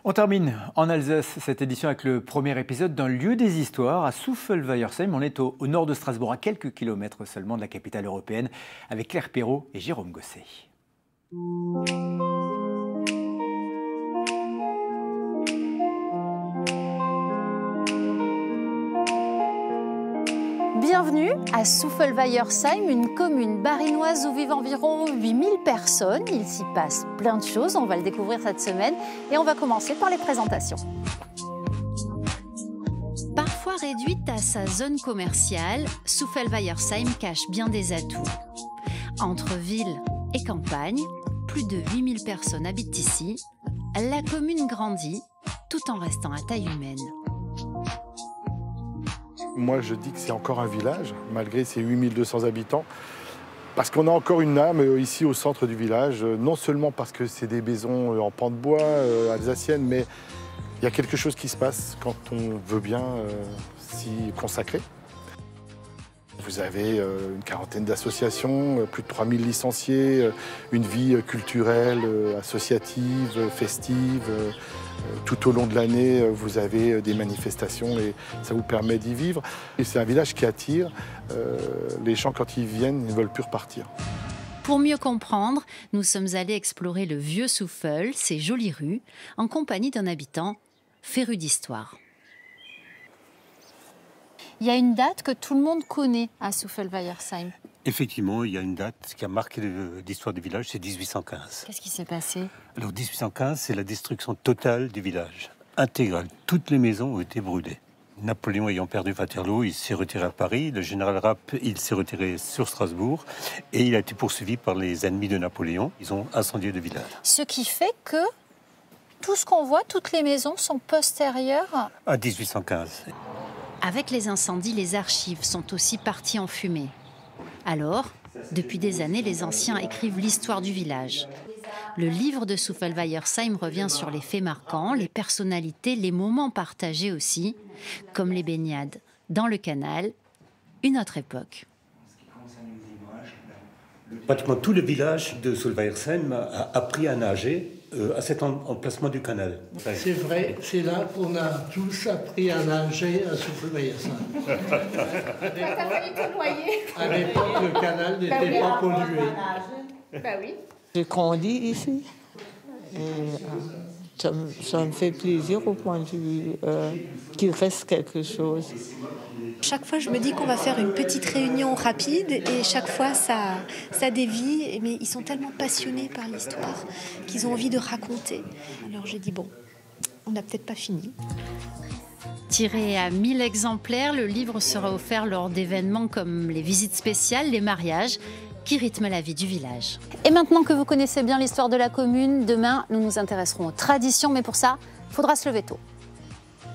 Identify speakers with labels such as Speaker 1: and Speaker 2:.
Speaker 1: On termine en Alsace cette édition avec le premier épisode d'un lieu des histoires à Souffelweyersheim. On est au nord de Strasbourg, à quelques kilomètres seulement de la capitale européenne, avec Claire Perrault et Jérôme Gosset.
Speaker 2: Bienvenue à Souffelweyersheim, une commune barinoise où vivent environ 8000 personnes. Il s'y passe plein de choses, on va le découvrir cette semaine et on va commencer par les présentations. Parfois réduite à sa zone commerciale, Souffelweyersheim cache bien des atouts. Entre ville et campagne, plus de 8000 personnes habitent ici. La commune grandit tout en restant à taille humaine.
Speaker 3: Moi, je dis que c'est encore un village, malgré ses 8200 habitants, parce qu'on a encore une âme ici au centre du village, non seulement parce que c'est des maisons en pan de bois alsaciennes, mais il y a quelque chose qui se passe quand on veut bien s'y consacrer. Vous avez une quarantaine d'associations, plus de 3000 licenciés, une vie culturelle, associative, festive. Tout au long de l'année, vous avez des manifestations et ça vous permet d'y vivre. Et c'est un village qui attire. Les gens, quand ils viennent, ils ne veulent plus repartir.
Speaker 2: Pour mieux comprendre, nous sommes allés explorer le vieux Souffel, ses jolies rues, en compagnie d'un habitant féru d'histoire. Il y a une date que tout le monde connaît à Souffelweyersheim.
Speaker 4: Effectivement, il y a une date qui a marqué l'histoire du village, c'est 1815.
Speaker 2: Qu'est-ce qui s'est passé?
Speaker 4: Alors 1815, c'est la destruction totale du village, intégrale. Toutes les maisons ont été brûlées. Napoléon ayant perdu Waterloo, il s'est retiré à Paris. Le général Rapp, il s'est retiré sur Strasbourg. Et il a été poursuivi par les ennemis de Napoléon. Ils ont incendié le village.
Speaker 2: Ce qui fait que tout ce qu'on voit, toutes les maisons sont postérieures
Speaker 4: à 1815.
Speaker 2: Avec les incendies, les archives sont aussi parties en fumée. Alors, depuis des années, les anciens écrivent l'histoire du village. Le livre de Souffelweyersheim revient sur les faits marquants, les personnalités, les moments partagés aussi, comme les baignades dans le canal, une autre époque.
Speaker 4: Pratiquement tout le village de Souffelweyersheim a appris à nager à cet emplacement du canal.
Speaker 5: C'est vrai, c'est là qu'on a tous appris à nager à Souffelweyersheim. À l'époque, le canal n'était pas pollué.
Speaker 6: Bah oui.
Speaker 7: J'ai grandi ici. Et, ça me fait plaisir au point de vue qu'il reste quelque chose.
Speaker 6: Chaque fois, je me dis qu'on va faire une petite réunion rapide et chaque fois, ça dévie. Mais ils sont tellement passionnés par l'histoire qu'ils ont envie de raconter. Alors j'ai dit, bon, on n'a peut-être pas fini.
Speaker 2: Tiré à 1000 exemplaires, le livre sera offert lors d'événements comme les visites spéciales, les mariages, qui rythment la vie du village. Et maintenant que vous connaissez bien l'histoire de la commune, demain, nous nous intéresserons aux traditions. Mais pour ça, il faudra se lever tôt.